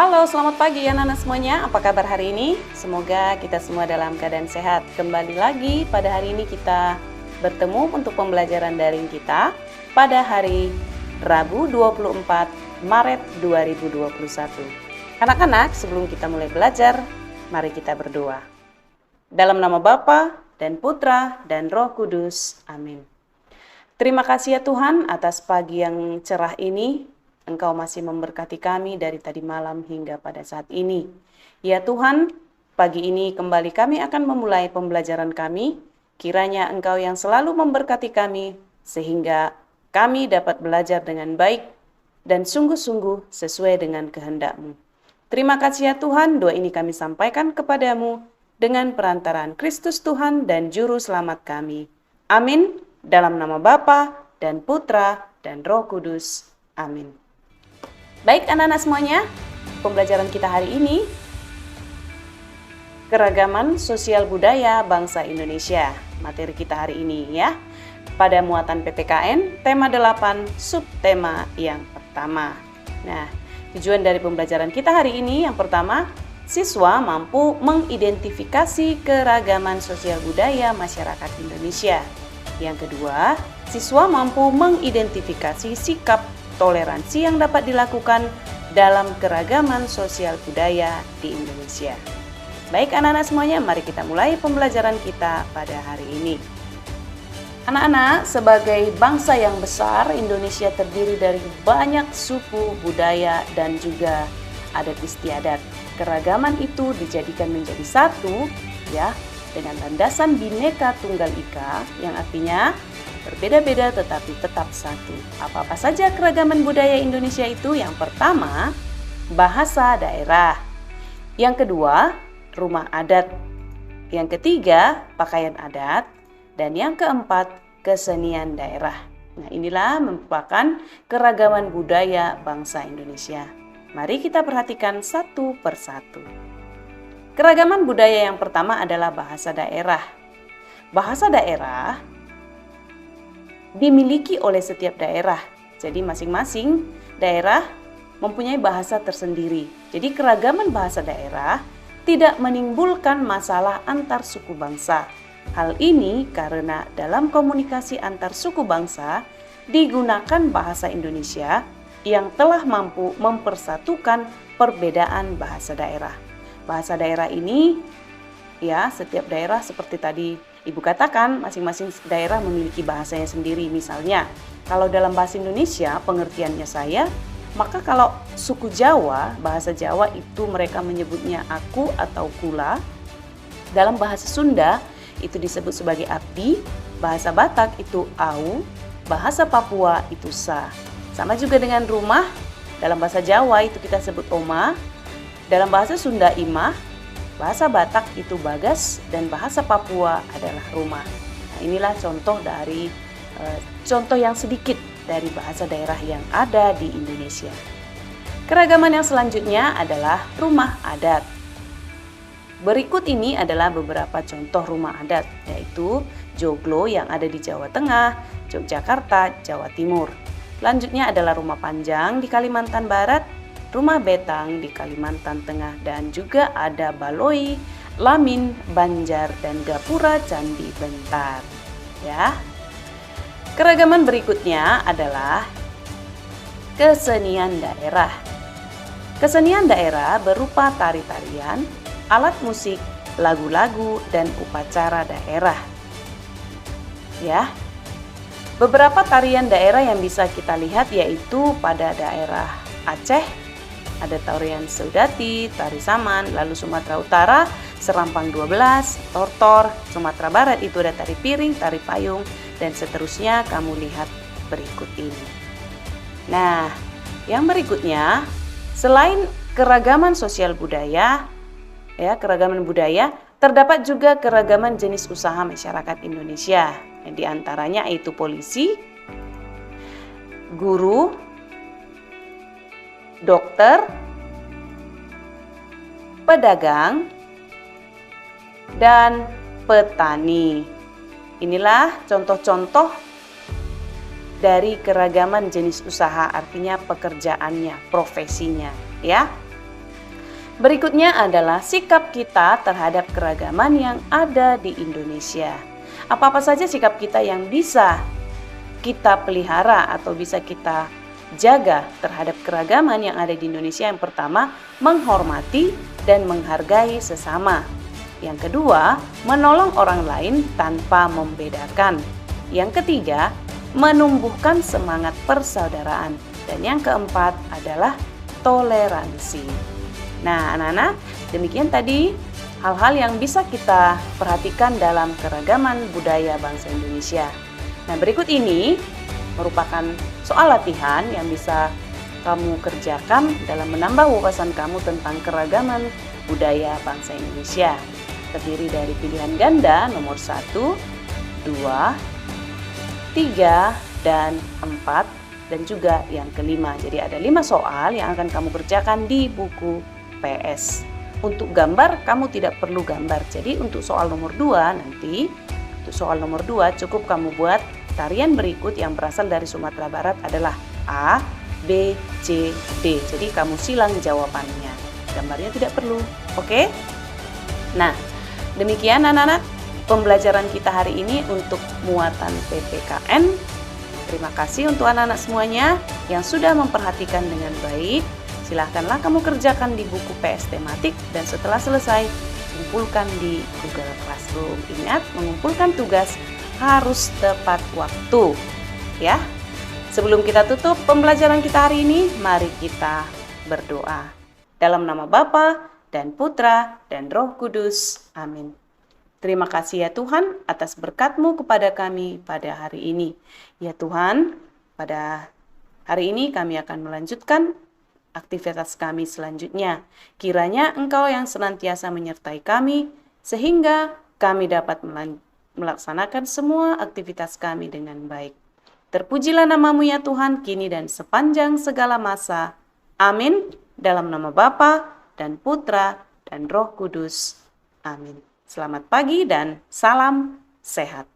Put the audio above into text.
Halo, selamat pagi anak-anak semuanya. Apa kabar hari ini? Semoga kita semua dalam keadaan sehat. Kembali lagi pada hari ini kita bertemu untuk pembelajaran daring kita pada hari Rabu 24 Maret 2021. Anak-anak, sebelum kita mulai belajar, mari kita berdoa. Dalam nama Bapa dan Putra dan Roh Kudus. Amin. Terima kasih ya Tuhan atas pagi yang cerah ini. Engkau masih memberkati kami dari tadi malam hingga pada saat ini. Ya Tuhan, pagi ini kembali kami akan memulai pembelajaran kami. Kiranya Engkau yang selalu memberkati kami, sehingga kami dapat belajar dengan baik dan sungguh-sungguh sesuai dengan kehendak-Mu. Terima kasih ya Tuhan, doa ini kami sampaikan kepadamu dengan perantaraan Kristus Tuhan dan Juru Selamat kami. Amin. Dalam nama Bapa dan Putra dan Roh Kudus. Amin. Baik anak-anak semuanya, pembelajaran kita hari ini keragaman sosial budaya bangsa Indonesia. Materi kita hari ini ya. Pada muatan PPKN, tema 8, subtema yang pertama. Nah, tujuan dari pembelajaran kita hari ini yang pertama, siswa mampu mengidentifikasi keragaman sosial budaya masyarakat Indonesia. Yang kedua, siswa mampu mengidentifikasi sikap toleransi yang dapat dilakukan dalam keragaman sosial budaya di Indonesia. Baik anak-anak semuanya, mari kita mulai pembelajaran kita pada hari ini. Anak-anak, sebagai bangsa yang besar, Indonesia terdiri dari banyak suku, budaya, dan juga adat istiadat. Keragaman itu dijadikan menjadi satu, ya, dengan landasan Bhinneka Tunggal Ika, yang artinya berbeda-beda tetapi tetap satu. Apa-apa saja keragaman budaya Indonesia itu? Yang pertama, bahasa daerah. Yang kedua, rumah adat. Yang ketiga, pakaian adat. Dan yang keempat, kesenian daerah. Nah, inilah merupakan keragaman budaya bangsa Indonesia. Mari kita perhatikan satu persatu. Keragaman budaya yang pertama adalah bahasa daerah. Bahasa daerah dimiliki oleh setiap daerah. Jadi masing-masing daerah mempunyai bahasa tersendiri. Jadi keragaman bahasa daerah tidak menimbulkan masalah antar suku bangsa. Hal ini karena dalam komunikasi antar suku bangsa digunakan bahasa Indonesia yang telah mampu mempersatukan perbedaan bahasa daerah. Bahasa daerah ini ya, setiap daerah seperti tadi Ibu katakan, masing-masing daerah memiliki bahasanya sendiri. Misalnya, kalau dalam bahasa Indonesia pengertiannya saya, maka kalau suku Jawa, bahasa Jawa itu mereka menyebutnya aku atau kula. Dalam bahasa Sunda itu disebut sebagai abdi, bahasa Batak itu au, bahasa Papua itu sa. Sama juga dengan rumah, dalam bahasa Jawa itu kita sebut oma, dalam bahasa Sunda imah, bahasa Batak itu bagas, dan bahasa Papua adalah rumah. Nah, inilah contoh dari contoh yang sedikit dari bahasa daerah yang ada di Indonesia. Keragaman yang selanjutnya adalah rumah adat. Berikut ini adalah beberapa contoh rumah adat, yaitu joglo yang ada di Jawa Tengah, Yogyakarta, Jawa Timur. Selanjutnya adalah rumah panjang di Kalimantan Barat, rumah betang di Kalimantan Tengah, dan juga ada baloi, lamin, banjar, dan gapura candi bentar. Ya. Keragaman berikutnya adalah kesenian daerah. Kesenian daerah berupa tari-tarian, alat musik, lagu-lagu, dan upacara daerah. Ya. Beberapa tarian daerah yang bisa kita lihat yaitu pada daerah Aceh, ada tarian Saudati, tari Saman, lalu Sumatera Utara, Serampang 12, Tortor, Sumatera Barat itu ada tari piring, tari payung, dan seterusnya kamu lihat berikut ini. Nah, yang berikutnya, selain keragaman sosial budaya, ya keragaman budaya, terdapat juga keragaman jenis usaha masyarakat Indonesia. Yang diantaranya yaitu polisi, guru, dokter, pedagang, dan petani. Inilah contoh-contoh dari keragaman jenis usaha, artinya pekerjaannya, profesinya, ya. Berikutnya adalah sikap kita terhadap keragaman yang ada di Indonesia. Apa-apa saja sikap kita yang bisa kita pelihara atau bisa kita jaga terhadap keragaman yang ada di Indonesia. Yang pertama, menghormati dan menghargai sesama. Yang kedua, menolong orang lain tanpa membedakan. Yang ketiga, menumbuhkan semangat persaudaraan. Dan yang keempat adalah toleransi. Nah, anak-anak, demikian tadi hal-hal yang bisa kita perhatikan dalam keragaman budaya bangsa Indonesia. Nah, berikut ini merupakan soal latihan yang bisa kamu kerjakan dalam menambah wawasan kamu tentang keragaman budaya bangsa Indonesia. Terdiri dari pilihan ganda nomor 1, 2, 3, dan 4, dan juga yang kelima. Jadi ada 5 soal yang akan kamu kerjakan di buku PS. Untuk gambar, kamu tidak perlu gambar. Jadi untuk soal nomor 2 nanti, untuk soal nomor 2 cukup kamu buat tarian berikut yang berasal dari Sumatera Barat adalah A, B, C, D. Jadi kamu silang jawabannya. Gambarnya tidak perlu. Oke? Nah, demikian anak-anak pembelajaran kita hari ini untuk muatan PPKN. Terima kasih untuk anak-anak semuanya yang sudah memperhatikan dengan baik. Silahkanlah kamu kerjakan di buku PS tematik dan setelah selesai, kumpulkan di Google Classroom. Ingat, mengumpulkan tugas harus tepat waktu. Ya. Sebelum kita tutup pembelajaran kita hari ini, mari kita berdoa. Dalam nama Bapa dan Putra dan Roh Kudus. Amin. Terima kasih ya Tuhan atas berkat-Mu kepada kami pada hari ini. Ya Tuhan, pada hari ini kami akan melanjutkan aktivitas kami selanjutnya. Kiranya Engkau yang senantiasa menyertai kami, sehingga kami dapat melaksanakan semua aktivitas kami dengan baik. Terpujilah nama-Mu ya Tuhan, kini dan sepanjang segala masa. Amin. Dalam nama Bapa dan Putra dan Roh Kudus. Amin. Selamat pagi dan salam sehat.